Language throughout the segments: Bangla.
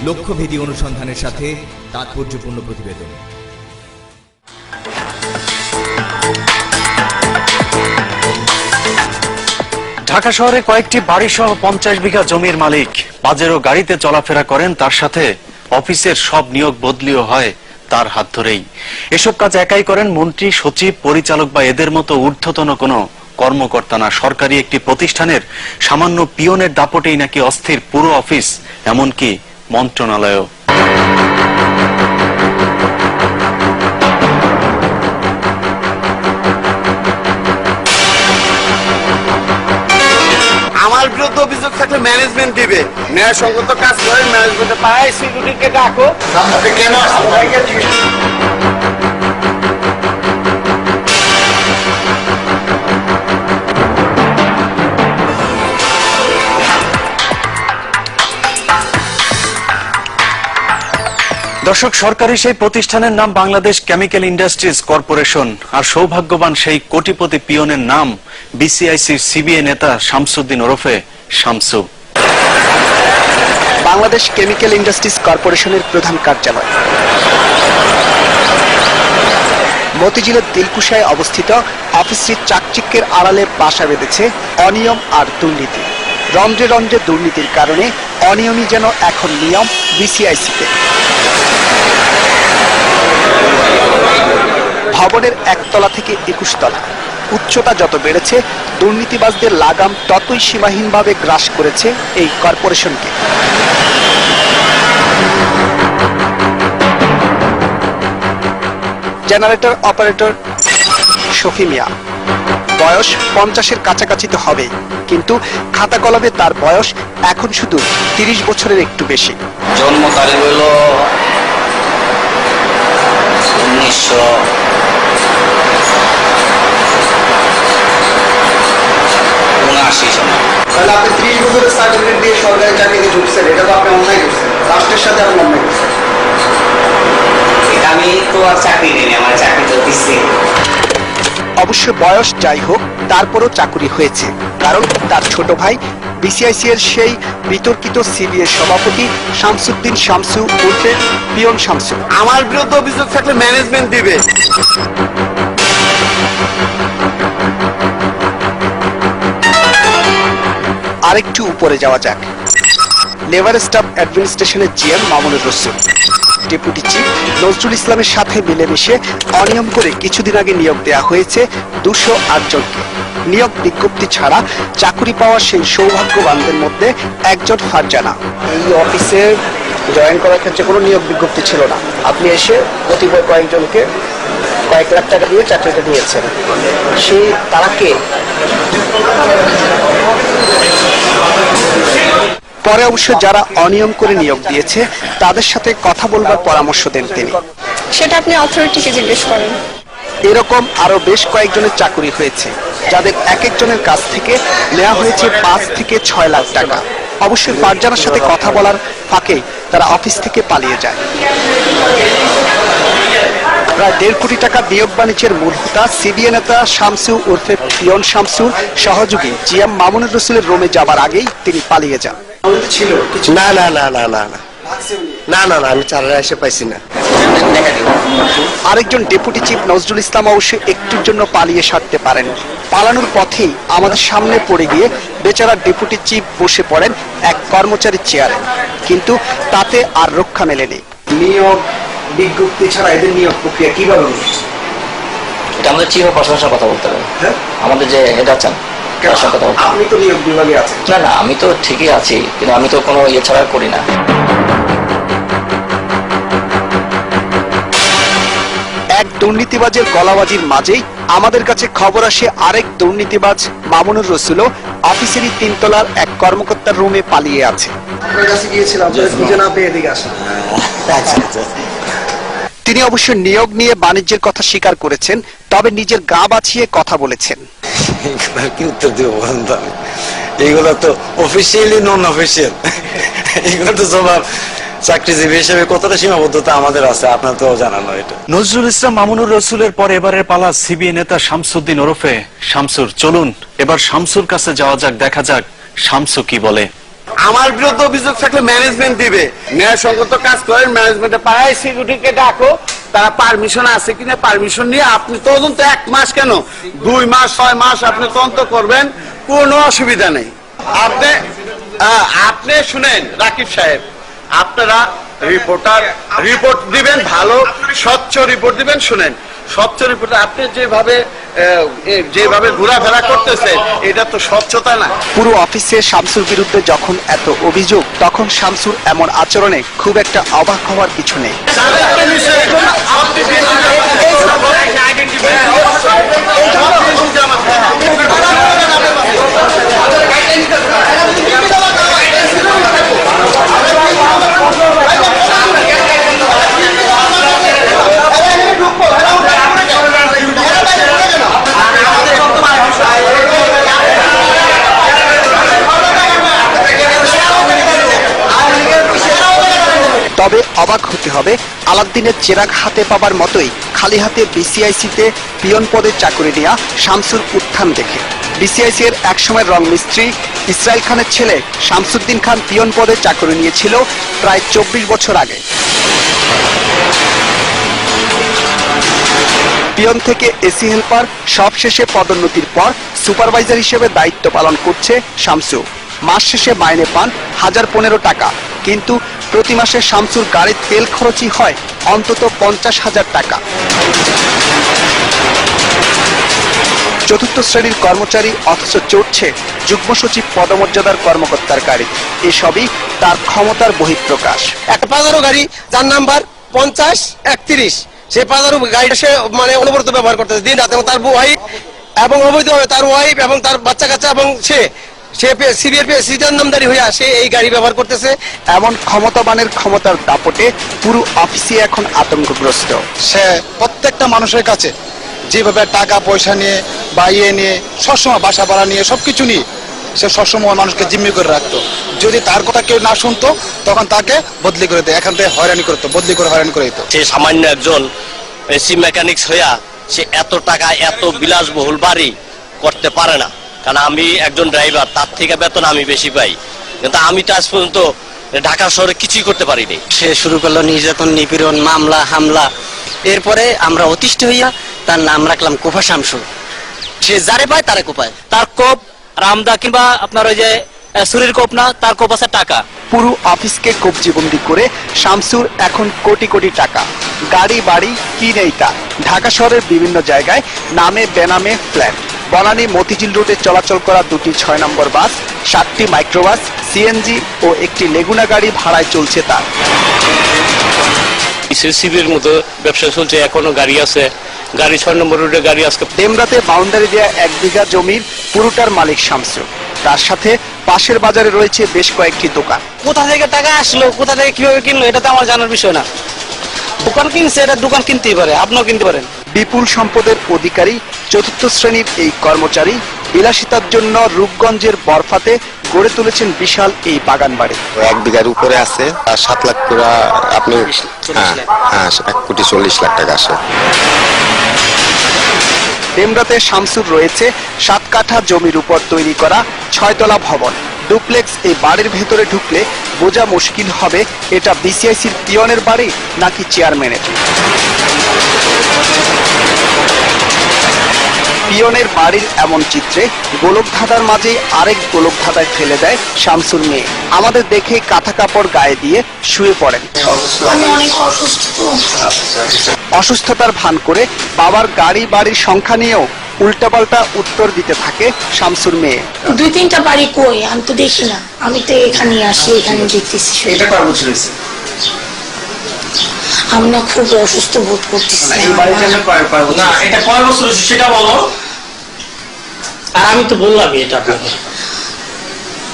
লক্ষ্যভেদী অনুসন্ধানের সাথে তাৎপর্যপূর্ণ প্রতিবেদন। ঢাকা শহরে কয়েকটি বাড়ি সহ 50 বিঘা জমির মালিক পাজেরো গাড়িতে চলাফেরা করেন, তার সাথে অফিসের সব নিয়োগ বদলিও হয় তার হাত ধরেই। এসব কাজ একাই করেন মন্ত্রী, সচিব, পরিচালক বা এদের মতো ঊর্ধ্বতন কোনো কর্মকর্তা না। সরকারি একটি প্রতিষ্ঠানের সামান্য পিয়নের দাপটেই নাকি অস্থির পুরো অফিস, এমনকি মন্ত্রণালয়ও। আমার বিরুদ্ধে অভিযোগ থাকলে ম্যানেজমেন্ট দিবে। ন্যায়সঙ্গত কাজ করে ম্যানেজমেন্টে পায়, সিকিউরিটিকে ডাকো। আপনি কেন দর্শক, সরকারি সেই প্রতিষ্ঠানের নাম বাংলাদেশ কেমিক্যাল ইন্ডাস্ট্রিজ কর্পোরেশন, আর সৌভাগ্যবান সেই কোটিপতি পিয়নের নাম বিসিআইসির সিবিএ নেতা শামসুদ্দিন ওরফে শামসু। বাংলাদেশ কেমিক্যাল ইন্ডাস্ট্রিজ কর্পোরেশনের প্রধান কার্যালয় মতিঝিলের দিলকুশায় অবস্থিত। অফিসটির চাকচিক্যের আড়ালে বাসা বেঁধেছে অনিয়ম আর দুর্নীতি। রন্ধ্রে রন্ধ্রে দুর্নীতির কারণে অনিয়মই যেন এখন নিয়ম বিসিআইসিতে। ভবনের 1 তলা থেকে 21 তলা, উচ্চতা যত বেড়েছে দুর্নীতিবাজদের লাগাম ততই সীমাহীনভাবে গ্রাস করেছে এই কর্পোরেশনকে। জেনারেটর অপারেটর শফি মিয়া, বয়স 50-এর কাছাকাছি তো হবেই, কিন্তু খাতা কলমে তার বয়স এখন শুধু 30 বছরের একটু বেশি। জন্ম তারিখ হইল 1979 সালে। তাহলে আপনি 30 বছরের সার্টিফিকেট দিয়ে সরকারি চাকরিতে ঢুকছেন, এটা তো আপনি অন্যায় করছেন, রাষ্ট্রের সাথে আপনি অন্যায় করছেন। আমি তো আর চাকরি নেই, আমার চাকরি তো দিচ্ছে। অবশ্য বয়স যাই হোক, তারপরও চাকরি হয়েছে, কারণ তার ছোট ভাই বিসিআইসি এর সেই বিতর্কিত সিবিএ সভাপতি শামসুদ্দিন শামসু উর্ফে পিয়ন শামসু। আমার বিরুদ্ধে অভিযোগ থাকলে ম্যানেজমেন্ট দিবে। আরেকটু উপরে যাওয়া যাক। লেবার স্টাফ অ্যাডমিনিস্ট্রেশনের জিএম মামুনুর রসুল, ডেপুটি চিফ নজরুল ইসলামের সাথে মিলেমিশে অনিয়ম করে কিছুদিন আগে নিয়োগ দেওয়া হয়েছে 208 জনকে। নিয়োগ বিজ্ঞপ্তি ছাড়া চাকরি পাওয়া সেই সৌভাগ্যবানদের মধ্যে একজন ফারজানা। এই অফিসে জয়েন করার ক্ষেত্রে কোনো নিয়োগ বিজ্ঞপ্তি ছিল না, আপনি এসে কতিপয় কয়েকজনকে কয়েক লাখ টাকা দিয়ে চাকরিটা নিয়েছেন। সেই তারা কে? পরে অবশ্য যারা অনিয়ম করে নিয়োগ দিয়েছে তাদের সাথে কথা বলবার পরামর্শ দেন তিনি। সেটা আপনি অথরিটিকে জিজ্ঞেস করেন। এরকম আরো বেশ কয়েকজনের চাকরি হয়েছে, যাদের এক একজনের কাছ থেকে নেওয়া হয়েছে 5 থেকে 6 লাখ টাকা। অবশ্যই ফারজানার সাথে কথা বলার ফাঁকে তারা অফিস থেকে পালিয়ে যায়। প্রায় 1.5 কোটি টাকা নিয়োগ বাণিজ্যের মূল হোতা সিবিএ নেতা শামসু উর্ফে পিয়ন শামসুর সহযোগী জিএম মামুনুর রসুলের রুমে যাবার আগেই তিনি পালিয়ে যান। ছিল না না না না না না না না না, আমি চালায় এসে পাইছি না। আরেকজন ডেপুটি চিফ নজরুল ইসলাম অবশ্য একটুর জন্য পালিয়ে সারতে পারেন। পালানোর পথেই আমাদের সামনে পড়ে গিয়ে বেচারা ডেপুটি চিফ বসে পড়েন এক কর্মচারীর চেয়ারে, কিন্তু তাতে আর রক্ষা মেলেনি। নিয়োগ বিজ্ঞপ্তি ছাড়া এদের নিয়োগ প্রক্রিয়া কিভাবে হচ্ছে? এটা আমাদের চিফ প্রশাসনের কথা বলতে হবে। আমাদের যে হেড আছেন আপনি তো নিয়োগ বিভাগে আছেন। না না, আমি তো ঠিকই আছি, কিন্তু আমি তো কোনো ইয়ে ছাড়া করি না। এক দুর্নীতিবাজের গলাবাজির মাঝেই আমাদের কাছে খবর আসে আরেক দুর্নীতিবাজ মামুনুর রসুলও অফিসেরই 3 তলার এক কর্মকর্তার রুমে পালিয়ে আছে। আপনার কাছে গিয়েছিলাম, খুঁজে না পেয়ে এদিকে আসেন। তিনি অবশ্য নিয়োগ নিয়ে বাণিজ্যের কথা স্বীকার করেছেন, তবে নিজের গা বাঁচিয়ে কথা বলেছেন। কি উত্তর দেবো বলুন তো? এইগুলো তো অফিসিয়ালি নন অফিসিয়াল, এগুলো তো জবাব চাকরিজীবী হিসেবে কতটা সীমাবদ্ধতা আমাদের আছে আপনার তো জানানো। এটা নজরুল ইসলাম মামুনুর রসুলের পর এবারের পালা সিবিএ নেতা শামসুদ্দিন ওরফে শামসুর। চলুন এবার শামসুর কাছে যাওয়া যাক, দেখা যাক শামসু কি বলে। আমার বিরুদ্ধে অভিযোগ থাকলে ম্যানেজমেন্ট দিবে। ন্যায়সঙ্গত কাজ করেন, ম্যানেজমেন্টে পাঠায় সিকিউরিটিকে ডাকো, তারা পারমিশন আছে কিনা পারমিশন নিয়ে আপনি তদন্ত 1 মাস কেন 2 মাস 6 মাস আপনি তদন্ত করবেন, কোনো অসুবিধা নেই। আপনি শুনেন রাকিব সাহেব, আপনারা রিপোর্ট দিবেন, ভালো স্বচ্ছ রিপোর্ট দিবেন। শুনেন, স্বচ্ছ রিপোর্ট আপনি যেভাবে ঘোরাফেরা করতেছেন এটা তো স্বচ্ছতা না। পুরো অফিসে শামসুর বিরুদ্ধে যখন এত অভিযোগ, তখন শামসুর এমন আচরণে খুব একটা অবাক হওয়ার কিছু নেই। তবে অবাক হতে হবে, আলাদ্দিনের চেরাগ হাতে পাবার মতোই খালি হাতে বিসিআইসিতে পিয়ন পদে চাকরি নেওয়া শামসুর উত্থান দেখে। বিসিআইসি এর একসময়ের রং মিস্ত্রি ইসরাইল খানের ছেলে শামসুদ্দিন খান পিয়ন পদে চাকরি নিয়েছিল প্রায় 24 বছর আগে। পিয়ন থেকে এসি হেল্পার, সবশেষে পদোন্নতির পর সুপারভাইজার হিসেবে দায়িত্ব পালন করছে শামসু। মাস শেষে মাইনে পান 1015 টাকা, কিন্তু প্রতি মাসে শামসুর গাড়ির তেল খরচই হয় অন্তত 50,000 টাকা। চতুর্থ শ্রেণীর কর্মচারী, অথচ চড়ছে যুগ্ম সচিব পদমর্যাদার কর্মকর্তার গাড়ি। এসবই তার ক্ষমতার বহিঃপ্রকাশ। একটা পাজারো গাড়ি যার নাম্বার 5031, সেই পাজারো গাড়িটা সে মানে অনবরত ব্যবহার করতেছে দিন রাত, এবং তার ওয়াইফ এবং অবৈধভাবে তার ওয়াইফ এবং তার বাচ্চা কাচ্চা এবং সে সিভিল নামদারি হইয়া সে এই গাড়ি ব্যবহার করতেছে। এমন ক্ষমতাবানের ক্ষমতার দাপটে পুরো অফিসে এখন আতঙ্কগ্রস্ত। সে প্রত্যেকটা মানুষের কাছে যেভাবে টাকা পয়সা নিয়ে বা নিয়ে সবসময় বাসা ভাড়া নিয়ে সবকিছু নিয়ে সে সবসময় মানুষকে জিম্মি করে রাখতো। যদি তার কথা কেউ না শুনতো তখন তাকে বদলি করে দেয়, এখান থেকে হয়রানি করতো, বদলি করে হয়রানি করে দিত। সে সামান্য একজন এসি মেকানিক্স হইয়া সে এত টাকা এত বিলাসবহুল বাড়ি করতে পারে না। কারণ আমি একজন ড্রাইভার, তার থেকে বেতন আমি বেশি পাই, কিন্তু আমি তো আজ পর্যন্ত ঢাকা শহরে কিছুই করতে পারিনি। সে শুরু করলো নির্যাতন, নিপীড়ন, মামলা হামলা। এরপরে আমরা অতিষ্ঠ হইয়া তার নাম রাখলাম কোফা শামসু। সে যারে পায় তারে কোপায়। তার কোপ রামদা কিংবা আপনার ওই যে সুরির কোপ না, তার কোপ আছে টাকা। পুরো অফিসকে কবজিবন্দি করে শামসুর এখন কোটি কোটি টাকা, গাড়ি বাড়ি কি নেই তা। ঢাকা শহরের বিভিন্ন জায়গায় নামে বেনামে ফ্ল্যাট। বনানী মতিঝিল রোডে চলাচল করা 2টি 6 নম্বর বাস, 7টি মাইক্রোবাস, সিএনজি ও একটি লেগুনা গাড়ি ভাড়ায় চলছে তার। সিসিবির মতো ব্যবসা চলছে, এখনো গাড়ি আছে, গাড়ি 6 নম্বর রোডে গাড়ি আজকে। ডেমরাতে বাউন্ডারি দেয়া 1 বিঘা জমির পুরোটার মালিক শামসু। তার সাথে পাশের বাজারে রয়েছে বেশ কয়েকটি দোকান। কোথা থেকে টাকা আসলো, কোথা থেকে কিভাবে কিনলো, এটা তো আমার জানার বিষয় না। দোকান কিনছে, এটা দোকান কিনতেই পারে, আপনিও কিনতে পারেন। বিপুল সম্পদের অধিকারী চতুর্থ শ্রেণীর এই কর্মচারী বিলাসিতার জন্য রূপগঞ্জের বরফাতে গড়ে তুলেছেন বিশাল এই বাগান বাড়ি। 1 বিঘার উপরে আছে, আর 7 লাখ করে আপনি 1,40,00,000 টাকা আসে। ডেমরাতে শামসুর রয়েছে 7 কাঠা জমির উপর তৈরি করা 6 তলা ভবন, ডুপ্লেক্স। এই বাড়ির ভেতরে ঢুকলে বোঝা মুশকিল হবে এটা বিসিআইসির পিয়নের বাড়ি নাকি চেয়ারম্যানের। পিয়নের বাড়ির এমন চিত্রে গোলকধাঁধার মাঝে আরেক গোলকধাঁধায় ফেলে দেয় শামসুর মেয়ে। আমাদের দেখে কাঁথা কাপড় গায়ে দিয়ে শুয়ে পড়েন। অসুস্থতার ভান করে বাবার গাড়ি বাড়ির সংখ্যা নিয়েও উল্টাপাল্টা উত্তর দিতে থাকে শামসুর মেয়ে। 2-3টা বাড়ি কই আমি তো দেখি না, আমি তো এখানে আসি, এখানে দেখতেছি। এটা কয় বছর হয়েছে? আমি না খুব অসুস্থ বোধ করতেছি। এই বাড়িতে কয় বছর? না, এটা কয় বছর হয়েছে সেটা বলো। আর আমি তো বললাম এটা আপনাকে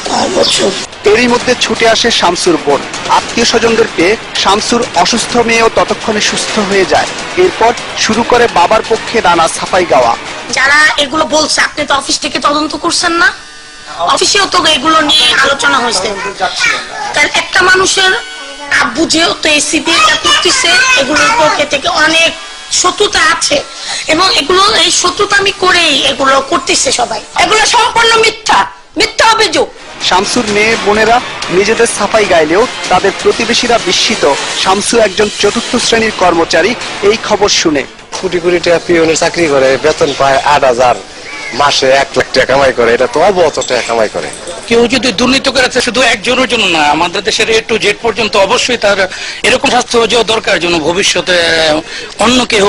5 বছর। এরই মধ্যে ছুটে আসে শামসুর বোন। আত্মীয় স্বজনদের পেয়ে শামসুর অসুস্থ মেয়েও ততক্ষণে সুস্থ হয়ে যায়। এরপর শুরু করে বাবার পক্ষে নানা সাফাই গাওয়া। যারা এগুলো বলছে, আপনি তো অফিস থেকে তদন্ত করছেন না? অফিসেও তো এগুলো নিয়ে আলোচনা হয়েছে। কারণ একটা মানুষের আব্বু যেহেতু এসিবি এটা করতেছে, এগুলোর পক্ষে থেকে অনেক শত্রুতা আছে, এবং এগুলো এই শত্রুতা আমি করেই এগুলো করতেছে সবাই। এগুলো সম্পূর্ণ মিথ্যা অভিযোগ। শামসুর মেয়ে বোনেরা নিজেদের সাফাই গাইলেও তাদের প্রতিবেশীরা বিস্মিত শামসু একজন চতুর্থ শ্রেণীর কর্মচারী এই খবর শুনে। কোটি কোটি টাকা পিওনের চাকরি করে, বেতন পায় 8,000, মাসে 1 লাখ টাকা কামাই করে, এটা তো অবহত টাকা কামাই করে। কেউ যদি দুর্নীতি করেছে শুধু একজনের জন্য না, আমাদের দেশের A to Z পর্যন্ত অবশ্যই তার এরকম শাস্তি হওয়া দরকার, যেন ভবিষ্যতে অন্য কেউ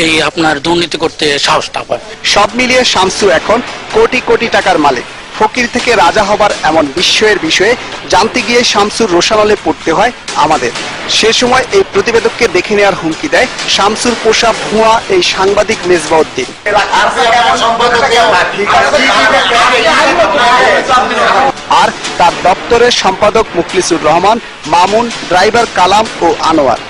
এই আপনার দুর্নীতি করতে সাহস না পায়। সব মিলিয়ে শামসু এখন কোটি কোটি টাকার মালিক। ফকির থেকে রাজা হবার এমন বিস্ময়ের বিষয়ে জানতে গিয়ে শামসুর রোশানলে পড়তে হয় আমাদের। সে সময় এই প্রতিবেদককে দেখে নেওয়ার হুমকি দেয় শামসুর পোষা ভুয়া এই সাংবাদিক মেজবাউদ্দিন। আর তার দপ্তরের সম্পাদক মুখলিসুর রহমান, মামুন, ড্রাইভার কালাম ও আনোয়ার।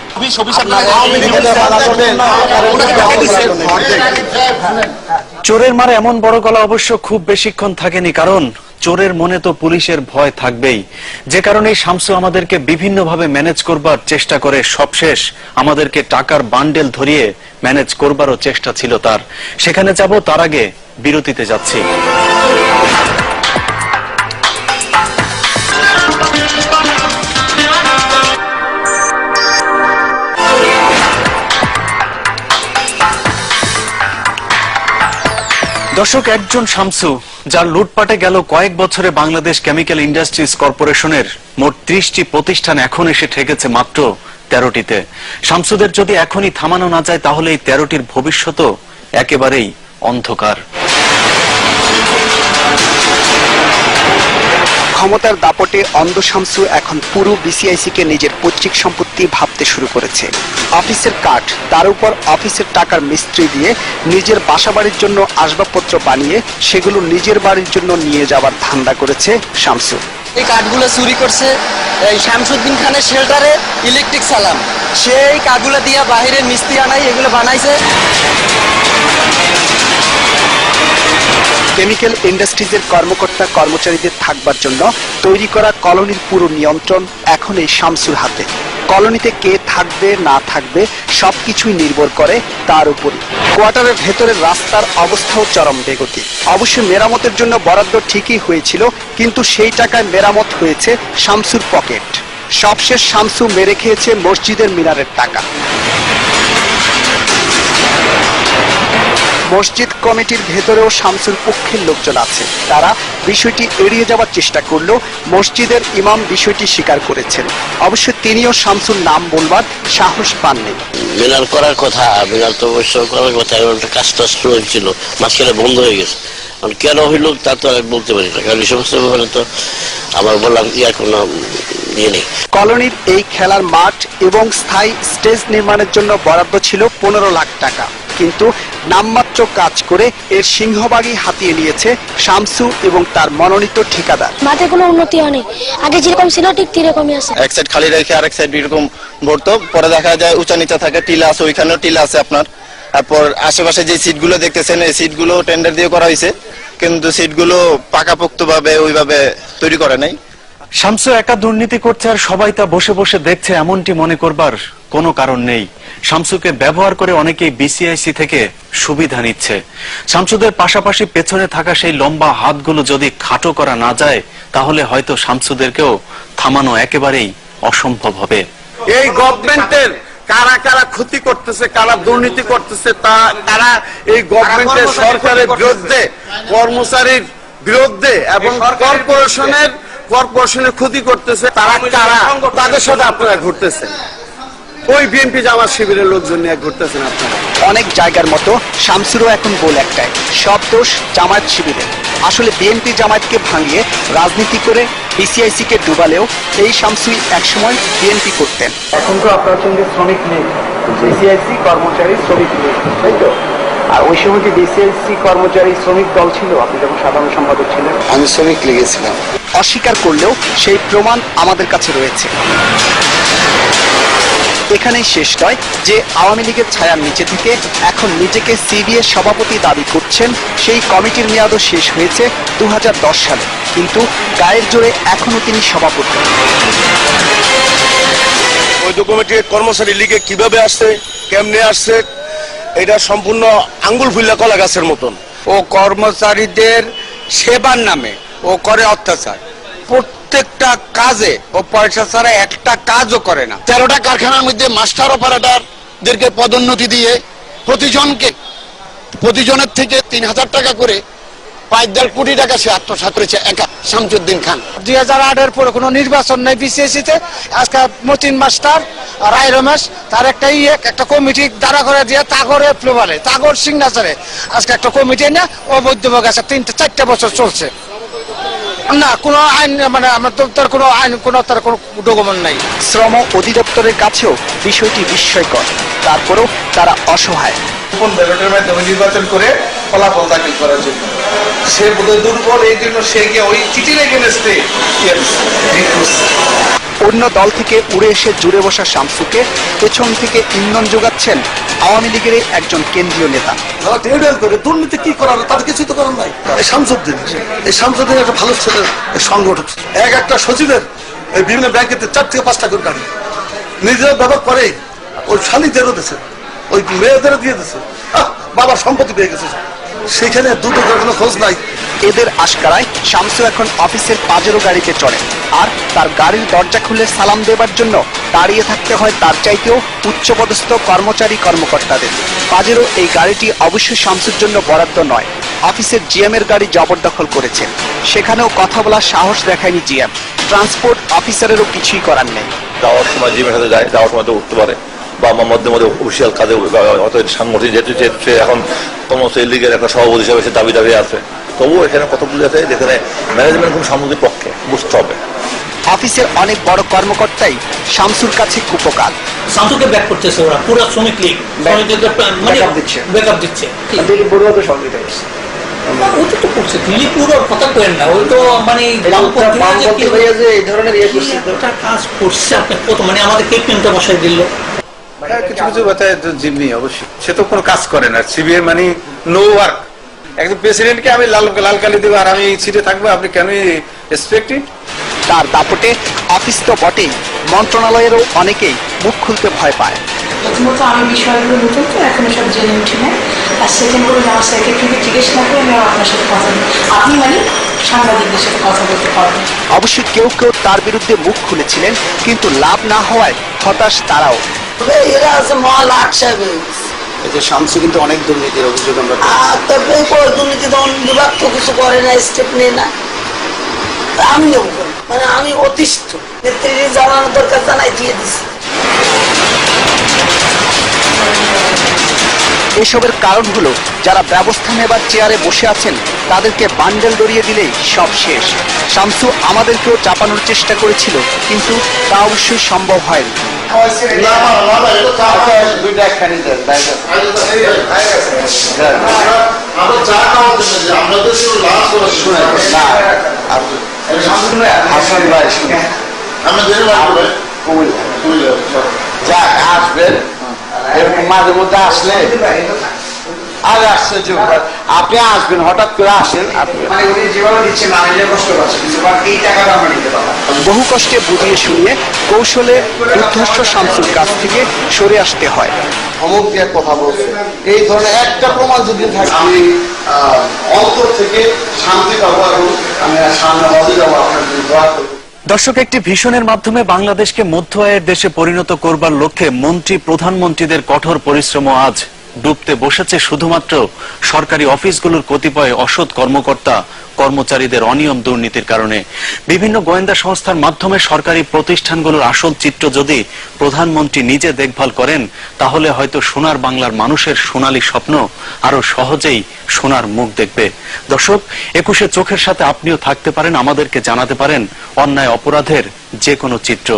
চোরের মারে এমন বড় গলা অবশ্য খুব বেশিক্ষণ থাকেনি, কারণ চোরের মনে তো পুলিশের ভয় থাকবেই। যে কারণে শামসু আমাদেরকে বিভিন্নভাবে ম্যানেজ করবার চেষ্টা করে। সবশেষ আমাদেরকে টাকার বান্ডেল ধরিয়ে ম্যানেজ করবারও চেষ্টা ছিল তার। সেখানে যাব, তার আগে বিরতিতে যাচ্ছি। দর্শক, একজন শামসু যার লুটপাটে গেল কয়েক বছরে বাংলাদেশ কেমিক্যাল ইন্ডাস্ট্রিজ কর্পোরেশনের মোট 30টি প্রতিষ্ঠান এখন এসে ঠেকেছে মাত্র 13টিতে। শামসুদের যদি এখনই থামানো না যায়, তাহলে এই 13টির ভবিষ্যৎ একেবারেই অন্ধকার। ক্ষমতার দাপটে অন্ধ শামসু এখন পুরো বিসিআইসি কে নিজের পৈতৃক সম্পত্তি ভাবতে শুরু করেছে। অফিসের কাঠ, তার উপর অফিসের টাকার মিস্ত্রি দিয়ে নিজের বাসাবাড়ির জন্য আসবাবপত্র বানিয়ে সেগুলো নিজের বাড়ির জন্য নিয়ে যাওয়ার ধান্দা করেছে শামসু। এই কাঠগুলো চুরি করছে এই শামসুদ্দিন খানের শেল্টারে ইলেকট্রিক সালাম, সেই কাঠগুলো দিয়ে বাহিরের মিস্ত্রি আনাই এগুলো বানাইছে। কেমিক্যাল ইন্ডাস্ট্রিজের কর্মকর্তা কর্মচারীদের থাকবার জন্য তৈরি করা কলোনির পুরো নিয়ন্ত্রণ এখন এই শামসুর হাতে। কলোনিতে কে থাকবে না থাকবে সবকিছুই নির্ভর করে তার উপরই। কোয়ার্টারের ভেতরের রাস্তার অবস্থাও চরম বেগতি। অবশ্য মেরামতের জন্য বরাদ্দ ঠিকই হয়েছিল, কিন্তু সেই টাকায় মেরামত হয়েছে শামসুর পকেট। সবশেষ শামসু মেরে খেয়েছে মসজিদের মিনারের টাকা। মসজিদ কমিটির ভেতরেও শামসুর পক্ষের লোকজন আছে। তারা বিষয়টি এড়িয়ে যাওয়ার চেষ্টা করলেও মসজিদের ইমাম বিষয়টি স্বীকার করেছেন। অবশ্য তিনিও শামসুর নাম বলবার সাহস পাননি। মিনার করার কথা, মিনার তো অবশ্য করার কথা, কাজটা শুরু হয়েছিল, মাঝখানে বন্ধ হয়ে গেছে। কেন হইল তা তো আর বলতে পারি না, কারণ এই সমস্ত ব্যাপারে তো আমার বললাম কোনো ইয়ে নেই। কলোনির এই খেলার মাঠ এবং স্থায়ী স্টেজ নির্মাণের জন্য বরাদ্দ ছিল 15 লাখ টাকা, কিন্তু নামমাত্র কাজ করে এর সিংহভাগই হাতিয়ে নিয়েছে শামসু এবং তার মনোনীত ঠিকাদার। মাঠে কোনো উন্নতি হয়নি, আগে যেরকম ছিল ঠিক সেরকমই আছে। এক সাইড খালি রেখে আরেক সাইড এরকম ভরতো, পরে দেখা যায় উঁচা নিচা থাকে, টিলা আছে, ওইখানেও টিলা আছে আপনার। তারপর আশেপাশে যে সিটগুলো দেখতেছেন, এই সিটগুলো টেন্ডার দিয়ে করা হয়েছে, কিন্তু সিটগুলো পাকাপোক্ত ভাবে ওইভাবে তৈরি করে নাই। শামসু একা দুর্নীতি করছে আর সবাই তা বসে বসে দেখছে, এমনটি মনে করবার কোনো কারণ নেই। শামসুকে ব্যবহার করে অনেকেই বিসিআইসি থেকে সুবিধা নিচ্ছে। শামসুদের পাশাপাশি পেছনে থাকা সেই লম্বা হাতগুলো যদি খাটো করা না যায়, তাহলে হয়তো শামসুদেরকেও থামানো একেবারেই অসম্ভব হবে। এই গভর্নমেন্টের কারা কারা ক্ষতি করতেছে, কারা দুর্নীতি করতেছে, তারা এই গভর্নমেন্টের সরকারের বিরুদ্ধে, কর্মচারীর বিরুদ্ধে এবং কর্পোরেশনের ক্ষতি করতেছে, তারা কারা, তাদের সাথে আপনারা ঘুরতেছেন। ওই বিএনপি জামাত শিবিরের লোকজন নিয়ে ঘুরতেছেন আপনারা। অনেক জায়গার মতো শামসুরও এখন বল একটাই, সব দোষ জামায়াত শিবিরের। আসলে বিএনপি জামায়াতকে ভাঙিয়ে রাজনীতি করে বিসিআইসি কে ডুবালেও এই শামসুই একসময় বিএনপি করতেন। এখন তো আপনার সঙ্গে শ্রমিক নেই, বিসিআইসি কর্মচারী শ্রমিক নেই, তাই তো? আর ওই সময় যে বিসিআইসি কর্মচারী শ্রমিক দল ছিল, আপনি যখন সাধারণ সম্পাদক ছিলেন। আমি শ্রমিক লেগেছিলাম। অস্বীকার করলেও সেই প্রমাণ আমাদের কাছে রয়েছে। এখানেই শেষ নয় যে আওয়ামী লীগের ছায়ার নিচে থেকে এখন নিজেকে সিবিএ সভাপতি দাবি করছেন সেই কমিটির মেয়াদও শেষ হয়েছে 2010 সালে, কিন্তু গায়ের জোরে এখনো তিনি সভাপতি। ওই কমিটির কর্মচারী লীগে কিভাবে আসছে, কেমনে আসছে, এটা সম্পূর্ণ আঙ্গুল ফুল্লা কলা গাছের মতন। ও কর্মচারীদের সেবার নামে ও করে অত্যাচার, প্রত্যেকটা কাজে ও পয়সা ছাড়া একটা কাজও করে না। 13টা কারখানার মধ্যে মাস্টার অপারেটরদেরকে পদোন্নতি দিয়ে প্রতিজনের থেকে 3,000 টাকা করে 5.5 কোটি টাকা সে আত্মসাৎ করেছে একা শামসুদ্দিন খান। 2008-এর পরে কোনো নির্বাচন নেই বিসিএসিতে। আজকে মতিন মাস্টার রায় রমেশ তার একটা কমিটি দাঁড়া করে দিয়ে তাগরে ফ্লোভারে তাগর সিগনেচারে আজকে একটা কমিটি না অবৈধভাবে আছে 3-4 বছর চলছে না। কোনো আইন মানে আমার তার কোনো আইন তার কোনো ডকুমেন্ট নাই। শ্রম অধিদপ্তরের কাছেও বিষয়টি বিস্ময়কর, তারপরেও তারা অসহায়। কোন ব্যালটের মাধ্যমে নির্বাচন করে ফলাফল দাখিল করার জন্য সে বোধহয় দুর্বল, এই জন্য সে গিয়ে ওই চিঠির এগেনস্টে অন্য দল থেকে উড়ে এসে জুড়ে বসা শামসুকে পেছন থেকে ইন্ধন যোগাচ্ছেন আওয়ামী লীগের একজন কেন্দ্রীয় নেতা। যারা ট্রেড করে দুর্নীতি কি করার, তার কিছুই তো করার নাই। এই শামসুদ্দিন একটা ভালো ছেলের সংগঠন, একটা সচিবের বিভিন্ন ব্যাংকেতে 4 থেকে 5টা করে গাড়ি নিজেরা ব্যবহার করে, ওই শালীদেরও দিয়েছে, ওই মেয়েদেরও দিয়ে দিয়েছে, বাবার সম্পত্তি পেয়ে গেছে, সেখানে দুটো কোনো খোঁজ নাই। এদের আশকারায় শামসু এখন অফিসের পাজেরো গাড়িতে চড়ে, আর তার গাড়ির দরজা খুলে সালাম দেবার জন্য দাঁড়িয়ে থাকতে হয় তার চাইতেও উচ্চপদস্থ কর্মচারী-কর্মকর্তাদের। পাজেরো এই গাড়িটি অবশ্যই শামসুর জন্য বরাদ্দ নয়, অফিসের জিএম এর গাড়ি জবরদখল করেছেন। সেখানেও কথা বলার সাহস দেখায়নি জিএম। ট্রান্সপোর্ট অফিসারেরও কিছুই করার নেই। যাওয়ার সময় জিমের সাথে যায়, যাওয়ার সময় তো উঠতে পারে, বা আমার মধ্যে অফিসিয়াল কাজে সাংগঠনিক যেহেতু সে এখন কর্মচারী লীগের একটা সভাপতি হিসাবে সে দাবি আছে, তবুও এখানে কতগুলো আছে যেখানে ম্যানেজমেন্ট কোন সামগ্রিক পক্ষে বুঝতে হবে। অফিসের অনেক বড় কর্মকর্তাই শামসুর কাছে কুপকার। শামসুকে ব্যাক করতেছে ওরা, পুরো শ্রমিক লীগ ব্যাকআপ দিচ্ছে। ওটা তো করছে দিল্লি পুরো কথা কেন না, ওই তো মানে কাজ করছে আপনি কত মানে আমাদের কেপিএমটা বসাই দিল। কিছু কিছু কথায় জিম্মি অবশ্যই, সে তো কোনো কাজ করে না, সিবিআই মানে নো ওয়ার্ক। একজন প্রেসিডেন্টকে আমি লাল কালি দেবো আর আমি সিটে থাকবো, আপনি কেন এক্সপেক্টেড? তার দাপটে অফিস তো বটেই, মন্ত্রণালয়েরও অনেকেই মুখ খুলতে ভয় পায়। প্রথমত আমি বিষয়গুলো নতুন তো এখনো সব জেনে উঠি না, আর সেকেন্ড করে আমার সেক্রেটারিকে জিজ্ঞেস না করে আমি আপনার সাথে কথা বলি, আপনি মানে সাংবাদিকদের সাথে কথা বলতে পারবেন। অবশ্য কেউ কেউ তার বিরুদ্ধে মুখ খুলেছিলেন, কিন্তু লাভ না হওয়ায় হতাশ তারাও। এরা আছে মহল আক্ষেপ শামসু কিন্তু অনেক দুর্নীতির অভিযোগ আমরা দুর্নীতি দমন বিভাগ তো কিছু করে না, স্টেপ নেই না। আমি নেব মানে আমি অতিষ্ঠ, নেত্রীর জানানোর দরকার জানাই দিয়ে দিচ্ছি। এসবের কারণ হলো যারা ব্যবস্থা নেবার চেয়ারে বসে আছেন তাদেরকে বান্ডেল দড়িয়ে দিলেই সব শেষ। শামসু আমাদেরকেও চাপানোর চেষ্টা করেছিল, কিন্তু তা অবশ্যই সম্ভব হয়নি। আসবেন মাঝে মধ্যে আসলে আর আসছে আপনি আসবেন, হঠাৎ করে আসেন। বহু কষ্টে বুঝিয়ে শুনিয়ে কৌশলে উদ্ধর্ষ শামসুর কাছ থেকে সরে আসতে হয়। অমুক দিয়ে কথা বলছে, এই ধরনের একটা প্রমাণ যদি থাকে আমি অন্তর থেকে শান্তি পাবো এবং আমি সামনে হজে যাবো, আপনার দোয়া করবো। দর্শক, একটি ভিশনের মাধ্যমে বাংলাদেশকে মধ্য আয়ের দেশে পরিণত করবার লক্ষ্যে মন্ত্রী প্রধানমন্ত্রীদের কঠোর পরিশ্রম আজ ডুবতে বসেছে শুধুমাত্র সরকারি অফিসগুলোর কতিপয় অসৎ কর্মকর্তা কর্মচারীদের অনিয়ম দুর্নীতির কারণে। বিভিন্ন গোয়েন্দা সংস্থার মাধ্যমে সরকারি প্রতিষ্ঠানগুলোর আসল চিত্র যদি প্রধানমন্ত্রী নিজে দেখভাল করেন, তাহলে হয়তো সোনার বাংলার মানুষের সোনালী স্বপ্ন আরো সহজেই সোনার মুখ দেখবে। দর্শক, 21শে চোখের সাথে আপনিও থাকতে পারেন, আমাদেরকে জানাতে পারেন অন্যায় অপরাধের যে কোনো চিত্র।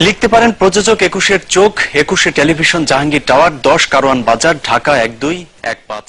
লিখতে পারেন প্রযোজক 21শে চোখ, 21শে টেলিভিশন, জাহাঙ্গীর টাওয়ার, 10 কারওয়ান বাজার, ঢাকা 1215।